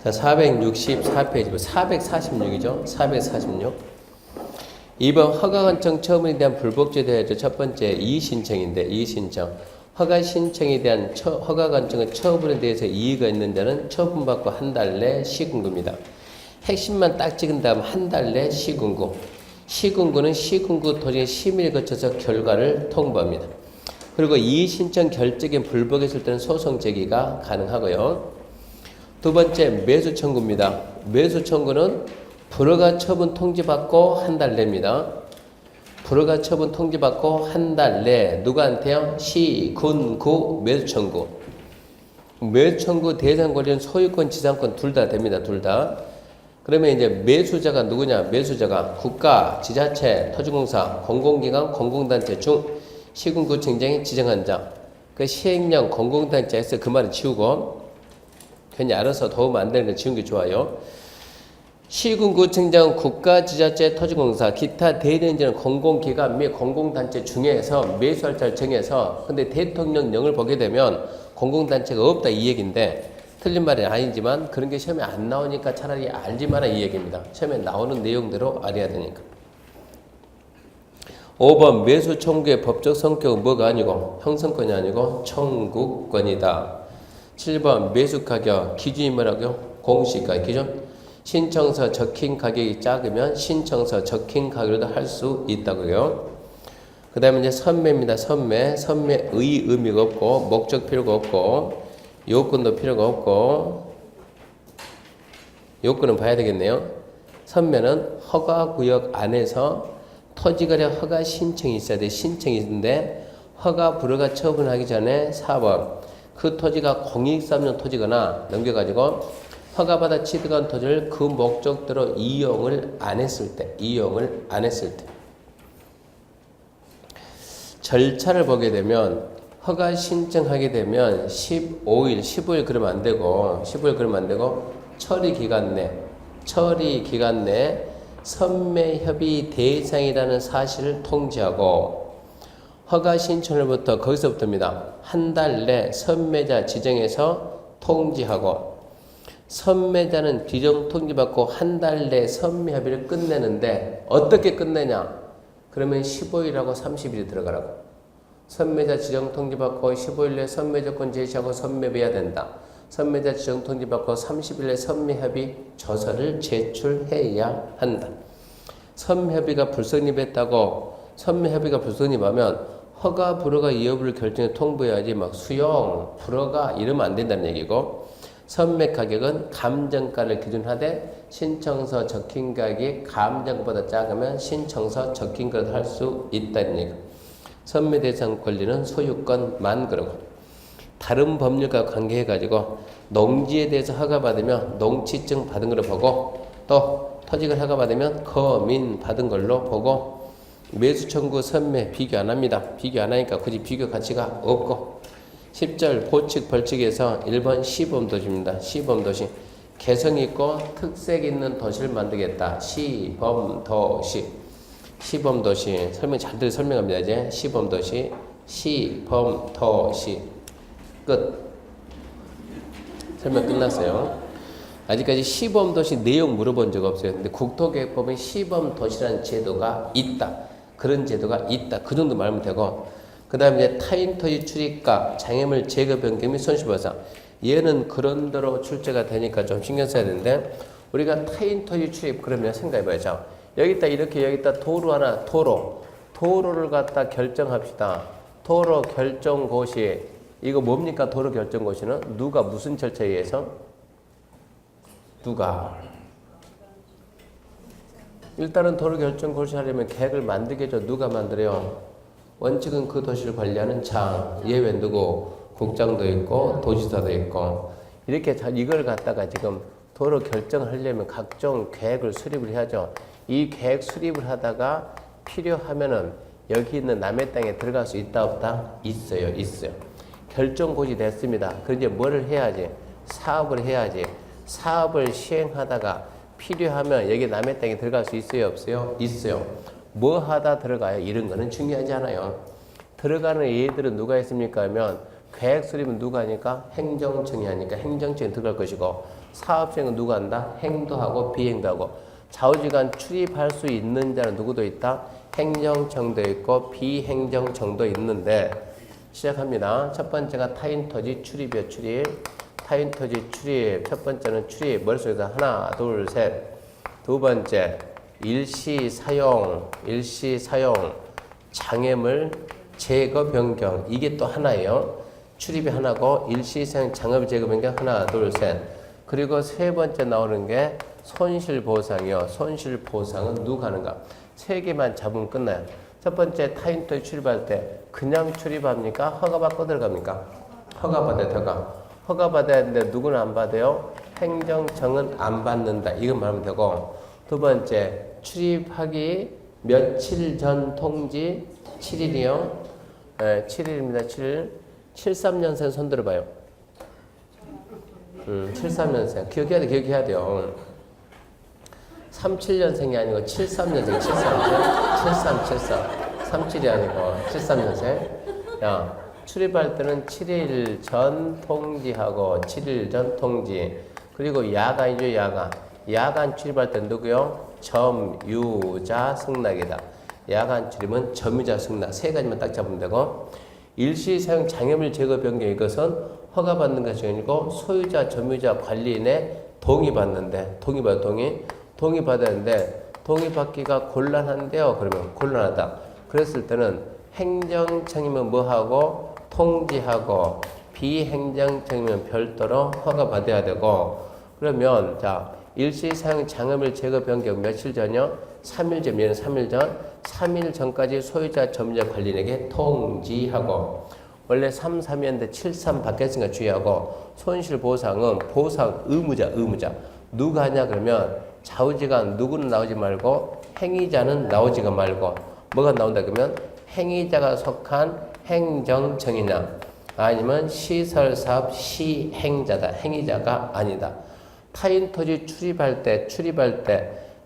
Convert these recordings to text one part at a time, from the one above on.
자, 464페이지, 446이죠. 446. 2번 허가관청 처분에 대한 불복제 대해죠. 첫 번째 이의신청인데 이의신청. 허가 신청에 대한 허가관청의 처분에 대해서 이의가 있는 자는 처분받고 한 달 내 시군구입니다. 핵심만 딱 찍은 다음 한 달 내 시군구. 시군구는 시군구 토지의 심의를 거쳐서 결과를 통보합니다. 그리고 이의신청 결정이 불복했을 때는 소송 제기가 가능하고요. 두 번째 매수 청구입니다. 매수 청구는 불허가 처분 통지받고 한 달 내입니다. 불허가 처분 통지받고 한 달 내 누구한테요? 시, 군, 구 매수 청구. 매수 청구 대상 권리는 소유권, 지상권 둘 다 됩니다. 둘 다. 그러면 이제 매수자가 누구냐? 매수자가 국가, 지자체, 토지공사, 공공기관, 공공단체 중 시군구청장이 지정한 자. 그 시행령 공공단체에서 그 말을 지우고 괜히 알아서 도움 안 되는 거 지운 게 좋아요. 시군구청장, 국가, 지자체, 토지공사, 기타 대리인지는 공공기관 및 공공단체 중에서 매수할 자를 정해서 근데 대통령령을 보게 되면 공공단체가 없다 이 얘기인데 틀린 말은 아니지만 그런 게 시험에 안 나오니까 차라리 알지 마라 이 얘기입니다. 시험에 나오는 내용대로 알아야 되니까. 5번 매수 청구의 법적 성격은 뭐가 아니고 형성권이 아니고 청구권이다. 7번 매수 가격 기준이 뭐라고요? 공시가격 기준. 신청서 적힌 가격이 작으면 신청서 적힌 가격으로도 할 수 있다고요. 그 다음에 이제 선매입니다. 선매. 선매의 의미가 없고 목적 필요가 없고 요건도 필요가 없고 요건은 봐야 되겠네요. 선매는 허가구역 안에서 토지거래 허가 신청이 있어야 돼. 신청이 있는데 허가 불허가 처분하기 전에 4번 그 토지가 공익사업용 토지거나 넘겨가지고 허가받아 취득한 토지를 그 목적대로 이용을 안 했을 때 절차를 보게 되면 허가 신청하게 되면 15일 그러면 안 되고 처리 기간 내 선매협의 대상이라는 사실을 통지하고 허가 신청일부터 거기서부터입니다. 한 달 내 선매자 지정해서 통지하고 선매자는 지정 통지받고 한 달 내 선매협의를 끝내는데 어떻게 끝내냐? 그러면 15일하고 30일이 들어가라고. 선매자 지정 통지받고 15일 내 선매조건 제시하고 선매해야 된다. 선매자 지정 통지받고 30일 내 선매협의 조서를 제출해야 한다. 선매협의가 불성립했다고 선매협의가 불성립하면 허가 불허가 여부를 결정해 통보해야지 막 수용 불허가 이러면 안 된다는 얘기고 선매 가격은 감정가를 기준하되 신청서 적힌 가격이 감정보다 작으면 신청서 적힌 것을 할 수 있다는 얘기. 선매 대상 권리는 소유권만 그러고 다른 법률과 관계해가지고 농지에 대해서 허가받으면 농지증 받은 걸로 보고 또 토지를 허가받으면 거민 받은 걸로 보고 매수 청구 선매 비교 안 합니다. 비교 안 하니까 굳이 비교 가치가 없고 10절 보칙 벌칙에서 1번 시범도시입니다. 시범도시 개성있고 특색 있는 도시를 만들겠다. 시범도시 설명 잘 설명합니다. 이제 시범도시 끝. 설명 끝났어요. 아직까지 시범도시 내용 물어본 적 없어요. 근데 국토계획법에 시범도시라는 제도가 있다. 그런 제도가 있다. 그 정도 말하면 되고 그 다음에 이제 타인 토지 출입가, 장애물 제거 변경 및 손실보상. 얘는 그런 대로 출제가 되니까 좀 신경 써야 되는데 우리가 타인 토지 출입 그러면 생각해봐야죠. 여기다 이렇게 여기다 도로를 갖다 결정합시다. 도로 결정고시 이거 뭡니까? 도로 결정고시는 누가 무슨 절차에 의해서? 일단은 도로 결정고시 하려면 계획을 만들겠죠. 누가 만들어요? 원칙은 그 도시를 관리하는 장, 예외 누구? 국장도 있고 도지사도 있고 이렇게 이걸 갖다가 지금 도로 결정을 하려면 각종 계획을 수립을 해야죠. 이 계획 수립을 하다가 필요하면은 여기 있는 남의 땅에 들어갈 수 있다 없다? 있어요. 결정고시 됐습니다. 그럼 이제 뭐를 해야지? 사업을 해야지. 사업을 시행하다가 필요하면 여기 남의 땅에 들어갈 수 있어요 없어요? 있어요. 뭐 하다 들어가요? 이런 거는 중요하지 않아요. 들어가는 예들은 누가 있습니까 하면 계획 수립은 누가 하니까? 행정청이 하니까 행정청이 들어갈 것이고, 사업시행은 누가 한다? 행도 하고 비행도 하고. 좌우지간 출입할 수 있는 자는 누구도 있다? 행정청도 있고 비행정청도 있는데, 시작합니다. 첫 번째가 타인토지 출입이요. 출입. 타인토지 출입. 첫 번째는 출입. 머릿속에서 하나 둘 셋. 두 번째 일시사용. 일시사용. 장애물 제거 변경. 이게 또 하나예요. 출입이 하나고 일시사용 장애물 제거 변경 하나 둘 셋. 그리고 세 번째 나오는 게 손실보상이요. 손실보상은 누가 하는가? 세 개만 잡으면 끝나요. 첫 번째 타인토지 출입할 때 그냥 출입합니까? 허가받고 들어갑니까? 허가받아야 들어가. 허가받아야 하는데 누구는 안 받아요? 행정청은 안 받는다. 이건 말하면 되고, 두 번째 출입하기 며칠 전 통지 7일이요. 네, 7일입니다. 7일. 73년생 손 들어봐요. 73년생. 기억해야 돼요. 37년생이 아니고 73년생. 73. 37이 아니고 73년생. 야, 출입할 때는 7일 전 통지하고 7일 전 통지. 그리고 야간이죠, 야간. 야간 출입할 때는 누구요? 점유자 승낙이다. 야간 출입은 점유자 승낙. 세 가지만 딱 잡으면 되고, 일시사용 장애물 제거 변경 이것은 허가받는 것이 아니고 소유자, 점유자, 관리인의 동의받는데, 동의받아야 하는데, 동의받기가 곤란한데요. 그러면 곤란하다. 그랬을 때는 행정청이면 뭐하고 통지하고, 비행정청이면 별도로 허가받아야 되고, 그러면 자 일시사용 장애물 제거 변경 며칠 전이요? 3일 전. 얘는 3일 전. 3일 전까지 소유자, 점유자, 관리인에게 통지하고, 원래 3.3이었는데 7.3 바뀌었으니까 주의하고, 손실보상은 보상 의무자. 누가 하냐 그러면 좌우지간 누구는 나오지 말고 행위자는 나오지가 말고, 뭐가 나온다 그러면 행위자가 속한 행정청이나 아니면 시설사업 시행자다. 행위자가 아니다. 타인토지 출입할 때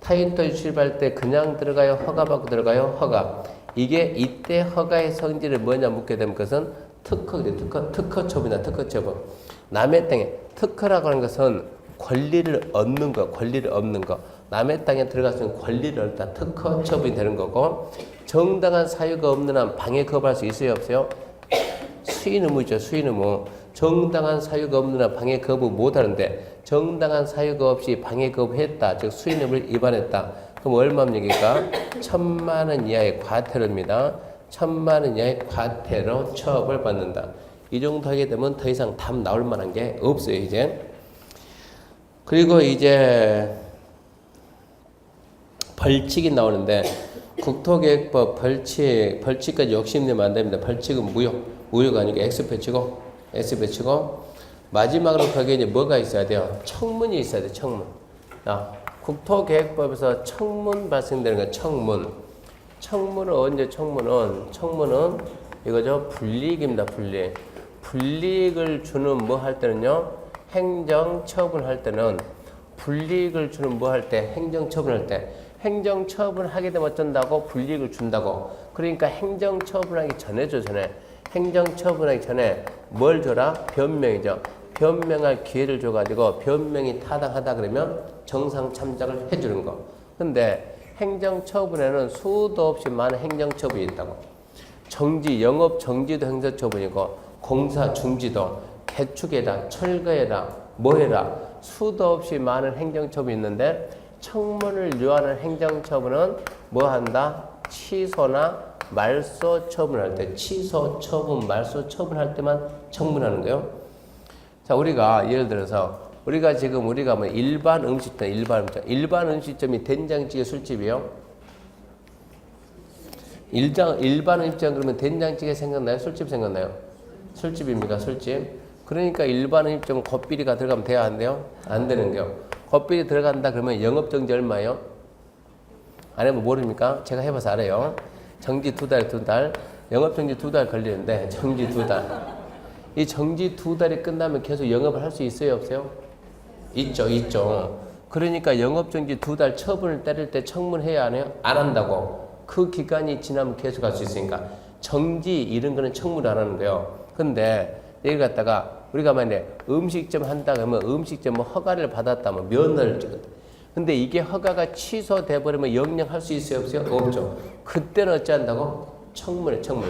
타인토지 출입할 때 그냥 들어가요? 허가받고 들어가요? 허가. 이게 이때 허가의 성질을 뭐냐 묻게 되면 그것은 특허처분이다. 특허처분. 남의 땅에 특허라고 하는 것은 권리를 얻는 거, 권리를 얻는 거. 남의 땅에 들어갔으면 권리를 얻다. 특허처분이 되는 거고, 정당한 사유가 없는 한 방해 거부할 수 있어요? 없어요? 수인 의무죠. 수인 의무. 정당한 사유가 없는 한 방해 거부 못하는데, 정당한 사유가 없이 방해 거부했다. 즉 수인 의무를 위반했다. 그럼 얼마입니까? 1,000만 원 이하의 과태료입니다. 1,000만 원 이하의 과태료 처벌받는다. 이 정도 하게 되면 더 이상 답 나올 만한 게 없어요, 이제. 그리고 이제 벌칙이 나오는데, 국토계획법 벌칙까지 욕심내면 안 됩니다. 벌칙은 무효가 아니고 X표치고, 마지막으로 거기에 이제 뭐가 있어야 돼요? 청문이 있어야 돼요, 청문. 국토계획법에서 청문 발생되는 거예요, 청문. 청문은 언제 청문은 이거죠, 불이익입니다, 불이익. 불이익을 주는 뭐 할 때는요, 행정처분할 때는, 불이익을 주는 뭐 할 때, 행정처분할 때, 행정처분하게 되면 어쩐다고? 불이익을 준다고. 그러니까 행정처분하기 전에죠, 행정처분하기 전에 뭘 줘라? 변명이죠. 변명할 기회를 줘가지고 변명이 타당하다 그러면 정상 참작을 해주는 거. 근데 행정처분에는 수도 없이 많은 행정처분이 있다고. 영업 정지도 행정처분이고, 공사 중지도, 개축해라, 철거해라, 뭐해라, 수도 없이 많은 행정처분이 있는데, 청문을 요하는 행정처분은 뭐 한다? 취소나 말소 처분할 때, 취소 처분, 말소 처분할 때만 청문하는 거예요. 자, 우리가 예를 들어서 우리가 뭐 일반 음식점이 된장찌개 술집이요. 일반 음식점 그러면 된장찌개 생각나요? 술집 생각나요? 술집입니까? 술집. 그러니까 일반 음식점은 겉비리가 들어가면 돼야 안 돼요? 안 되는 거요. 겉비리 들어간다 그러면 영업정지 얼마예요? 안 해보면 모릅니까? 제가 해봐서 알아요. 정지 2달. 영업정지 2달 걸리는데, 정지 2달. 이 정지 2달이 끝나면 계속 영업을 할 수 있어요? 없어요? 있죠. 그러니까 영업정지 2달 처분을 때릴 때 청문해야 안 해요? 안 한다고. 그 기간이 지나면 계속 할 수 있으니까. 정지 이런 거는 청문을 안 하는 거예요. 근데 이걸 갖다가 우리가 만약에 음식점 한다 그러면 음식점 뭐 허가를 받았다면 면허를 찍었다. 근데 이게 허가가 취소돼 버리면 영영할 수 있어요, 없어요? 없죠. 그때는 어찌 한다고? 청문회, 청문.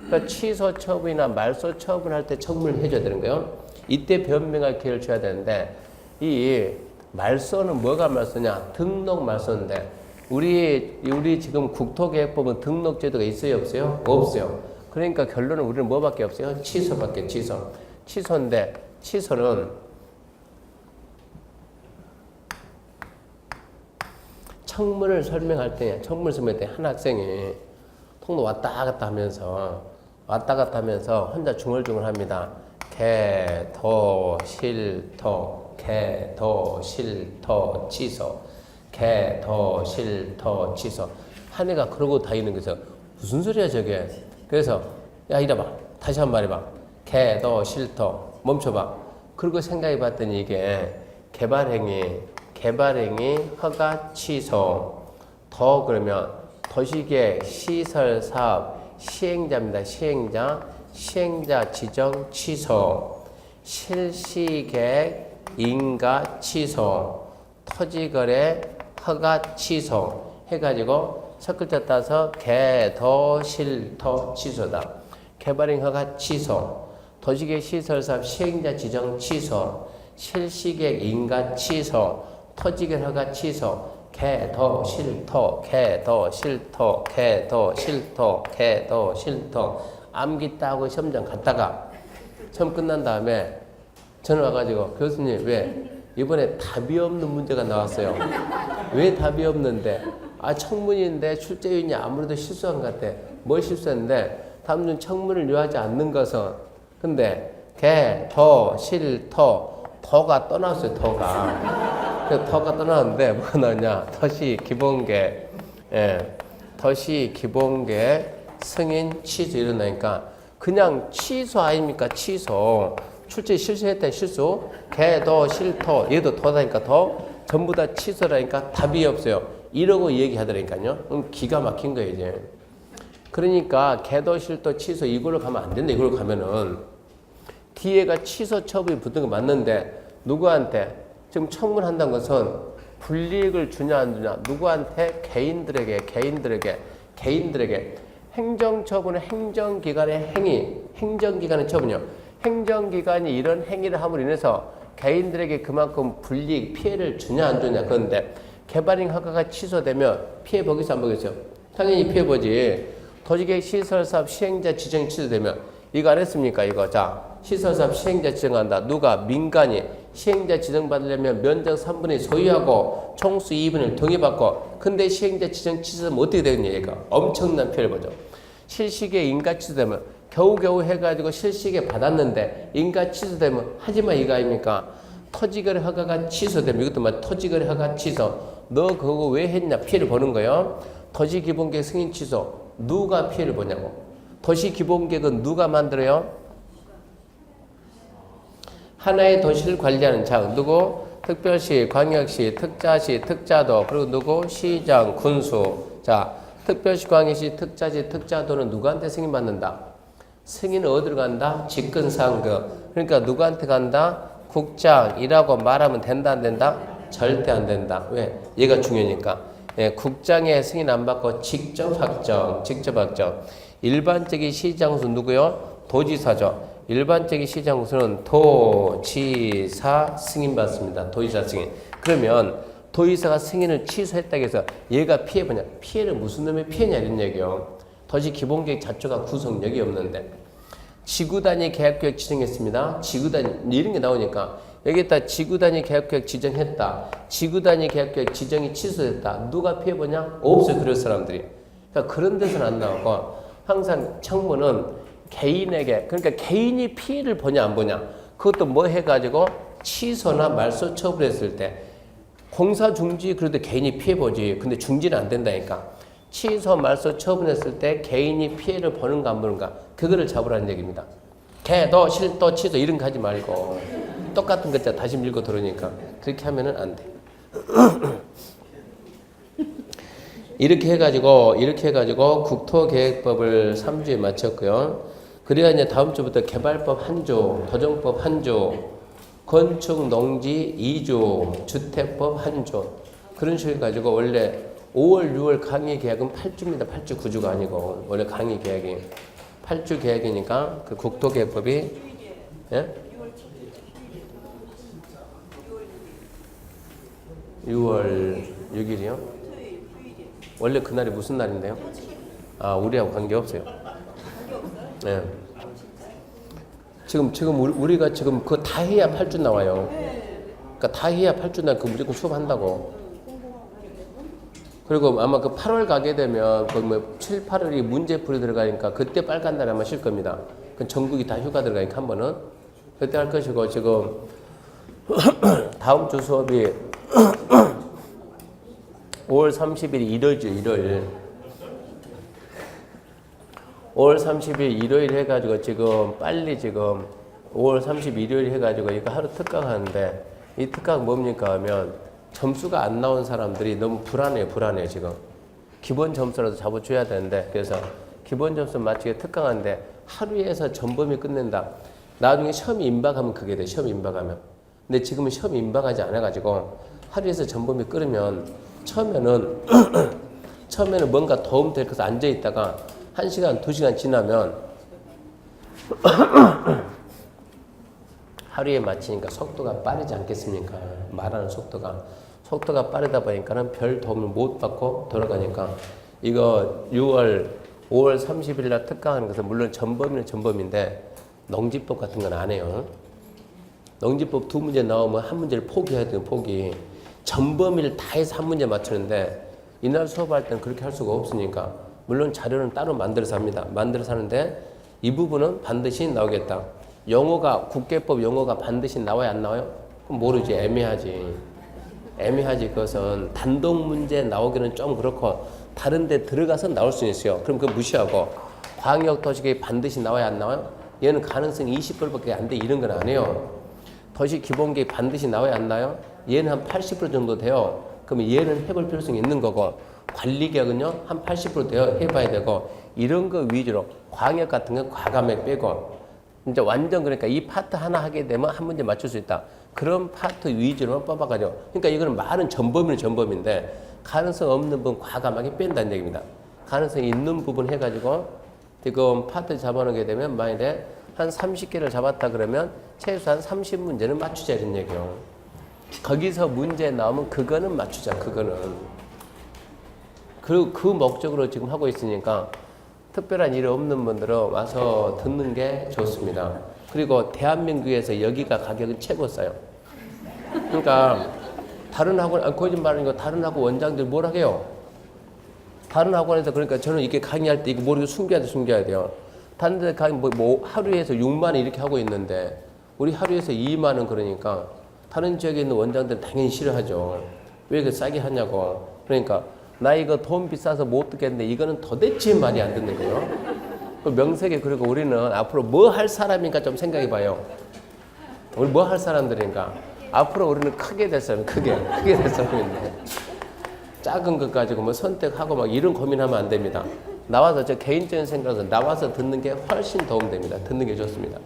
그러니까 취소 처분이나 말소 처분할 때 청문을 해줘야 되는 거예요. 이때 변명할 기회를 줘야 되는데 이 말소는 뭐가 말소냐? 등록 말소인데 우리 지금 국토계획법은 등록 제도가 있어요, 없어요? 없어요. 그러니까 결론은 우리는 뭐밖에 없어요? 취소밖에. 취소인데 취소는 청문을 설명할 때 한 학생이 통로 왔다 갔다 하면서 혼자 중얼중얼합니다. 개도 실토 취소. 개도 실토 취소. 한 애가 그러고 다니는 거죠. 무슨 소리야 저게. 그래서 야 이래봐. 다시 한 번 말해봐. 개도 실토. 멈춰봐. 그리고 생각해 봤더니 이게 개발행위 허가 취소. 더 그러면 도시계획 시설사업 시행자입니다. 시행자 지정 취소. 실시계획 인가 취소. 토지거래 허가 취소 해가지고 첫 글자 따서 개도실토 취소다. 개발행 허가 취소. 도시계획 시설사업 시행자 지정 취소. 실시계획 인가 취소. 토지거래 허가 취소. 개도실토. 암기 따고 시험장 갔다가 시험 끝난 다음에 전화 와가지고 교수님 왜 이번에 답이 없는 문제가 나왔어요. 왜 답이 없는데? 청문인데 출제위원이 아무래도 실수한 것 같아. 뭘 실수했는데 다음 중 청문을 요하지 않는 것은 근데 개도실토 토가 떠났어요. 그 토가 떠나는데 뭐가 나오냐? 도시 기본계 승인 취소 이러니까 그냥 취소 아닙니까? 취소. 출제 실수했다 실수. 개도 실토 얘도 토다니까 전부 다 취소라니까 답이 없어요. 이러고 얘기하더라니까요. 그럼 기가 막힌 거예요 이제. 그러니까 개도 실토 취소 이걸로 가면 안 된다. 이걸로 가면은 뒤에가 취소 처분이 붙은 거 맞는데 누구한테 지금 청문한다는 것은 불이익을 주냐 안 주냐 누구한테 개인들에게 행정처분은 행정기관의 행정기관의 처분이요. 행정기관이 이런 행위를 함으로 인해서 개인들에게 그만큼 불이익 피해를 주냐 안 주냐. 그런데 개발행 허가가 취소되면 피해 보겠어 안 보겠어요? 당연히 피해 보지. 도시계획 시설사업 시행자 지정이 취소되면 이거 안 했습니까? 이거 자 시설사업 시행자 지정한다. 누가? 민간이 시행자 지정받으려면 면적 3분의 2 소유하고 총수 2분의 1 동의받고 근데 시행자 지정 취소되면 어떻게 되겠냐 얘가 엄청난 피해를 보죠. 실시계 인가 취소되면 겨우겨우 해가지고 실시계 받았는데 인가 취소되면 하지마 이거 아닙니까? 토지거래 허가가 취소되면 이것도 막 토지거래 허가 취소 너 그거 왜 했냐 피해를 보는 거예요. 도시기본계획 승인 취소 누가 피해를 보냐고. 도시기본계획은 누가 만들어요? 하나의 도시를 관리하는 자 누구? 특별시, 광역시, 특자시, 특자도 그리고 누구? 시장, 군수. 자 특별시, 광역시, 특자시, 특자도는 누구한테 승인받는다? 승인은 어디로 간다? 직근상급. 그러니까 누구한테 간다? 국장이라고 말하면 된다 안 된다? 절대 안 된다. 왜? 얘가 중요하니까. 국장의 승인 안 받고 직접 확정. 일반적인 시장수 누구요? 도지사죠. 일반적인 시장수는 도지사 승인받습니다. 도지사 승인. 그러면 도지사가 승인을 취소했다고 해서 얘가 피해 보냐? 피해는 무슨 놈의 피해냐 이런 얘기요. 도시 기본계획 자체가 구성력이 없는데 지구단위 계획계획 지정했습니다. 지구단위 이런 게 나오니까 여기다 지구단위 계획계획 지정했다. 지구단위 계획계획 지정이 취소됐다. 누가 피해 보냐? 없어요. 그럴 사람들이. 그러니까 그런 데서는 안 나오고 항상 청문은 개인에게 그러니까 개인이 피해를 보냐 안 보냐 그것도 뭐 해가지고 취소나 말소 처분했을 때 공사 중지 그래도 개인이 피해 보지. 근데 중지는 안 된다니까. 취소 말소 처분했을 때 개인이 피해를 보는가 안 보는가 그거를 잡으라는 얘기입니다. 개도 실도 취소 이런 거 하지 말고 똑같은 거 다시 밀고 들어오니까 그렇게 하면은 안 돼. 이렇게 해가지고 국토계획법을 3주에 마쳤고요. 그래야 이제 다음 주부터 개발법 한 조, 도정법 한 조, 건축 농지 2조, 주택법 한 조. 그런 식으로 가지고 원래 5월, 6월 강의 계약은 8주입니다. 8주, 9주가 아니고 원래 강의 계약이 8주 계약이니까 그 국토계획법이 예? 6월 6일이요? 원래 그날이 무슨 날인데요? 아, 우리하고 관계없어요. 네. 지금 우리가 지금 그거 다 해야 8주 나와요. 그러니까 다 해야 8주 나 그 무조건 수업한다고. 그리고 아마 그 8월 가게 되면 거의 뭐 7, 8월이 문제풀이 들어가니까 그때 빨간 날 아마 쉴 겁니다. 그 전국이 다 휴가 들어가니까 한 번은 그때 할 것이고 지금 다음 주 수업이 5월 30일 일요일이죠. 일요일. 5월 30일 일요일 해가지고 지금 빨리 지금 5월 30일 일요일 해가지고 이거 하루 특강 하는데 이 특강 뭡니까 하면 점수가 안 나온 사람들이 너무 불안해 지금. 기본 점수라도 잡아줘야 되는데 그래서 기본 점수 맞추게 특강하는데 하루에서 전범이 끝낸다. 나중에 시험 임박하면 그게 돼. 시험 임박하면. 근데 지금은 시험 임박하지 않아가지고 하루에서 전범이 끓으면 처음에는 뭔가 도움 될 것에 앉아있다가 1시간, 2시간 지나면 하루에 마치니까 속도가 빠르지 않겠습니까? 말하는 속도가 빠르다 보니까는 별 도움을 못 받고 돌아가니까 이거 5월 30일 날 특강하는 것은 물론 전범이는 전범인데 농지법 같은 건 안 해요. 농지법 2문제 나오면 한 문제를 포기해야 돼요. 포기. 전범위를 다 해서 한 문제 맞추는데 이날 수업할 때는 그렇게 할 수가 없으니까 물론 자료는 따로 만들어서 합니다. 만들어서 하는데 이 부분은 반드시 나오겠다. 영어가 국계법 영어가 반드시 나와야 안 나와요? 그럼 모르지. 애매하지. 그것은 단독 문제 나오기는 좀 그렇고 다른 데 들어가서 나올 수 있어요. 그럼 그거 무시하고 광역도시계획 반드시 나와야 안 나와요? 얘는 가능성이 20%밖에 안 돼. 이런 건 안 해요. 도시기본계획 반드시 나와야 안 나와요? 얘는 한 80% 정도 돼요. 그러면 얘는 해볼 필요성이 있는 거고 관리계획은요 한 80% 돼요. 해봐야 되고 이런 거 위주로 광역 같은 건 과감하게 빼고 이제 완전 그러니까 이 파트 하나 하게 되면 한 문제 맞출 수 있다. 그런 파트 위주로 뽑아가지고 그러니까 이거는 말은 전범이는 전범인데 가능성 없는 부분 과감하게 뺀다는 얘기입니다. 가능성이 있는 부분 해가지고 지금 파트 잡아놓게 되면 만약에 한 30개를 잡았다 그러면 최소한 30문제는 맞추자 이런 얘기요. 거기서 문제 나오면 그거는 맞추자. 그거는. 그 목적으로 지금 하고 있으니까 특별한 일이 없는 분들은 와서 듣는 게 좋습니다. 그리고 대한민국에서 여기가 가격은 최고 싸요. 그러니까 다른 학원, 거짓말 아니고 다른 학원 원장들 뭘 하게요? 다른 학원에서 그러니까 저는 이렇게 강의할 때 이거 모르고 숨겨야 돼요. 다른 데 강의 뭐 하루에서 6만 원 이렇게 하고 있는데 우리 하루에서 2만 원 그러니까 다른 지역에 있는 원장들은 당연히 싫어하죠. 왜 이렇게 싸게 하냐고. 그러니까 나 이거 돈 비싸서 못 듣겠는데 이거는 도대체 말이 안 듣는 거예요. 명색에 그리고 우리는 앞으로 뭐 할 사람인가 좀 생각해 봐요. 우리 뭐 할 사람들인가. 앞으로 우리는 크게 될 사람, 크게 될 사람인데 작은 것 가지고 뭐 선택하고 막 이런 고민하면 안 됩니다. 나와서 저 개인적인 생각에서 나와서 듣는 게 훨씬 도움됩니다. 듣는 게 좋습니다.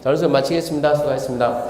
자, 오늘 수업 마치겠습니다. 수고하셨습니다.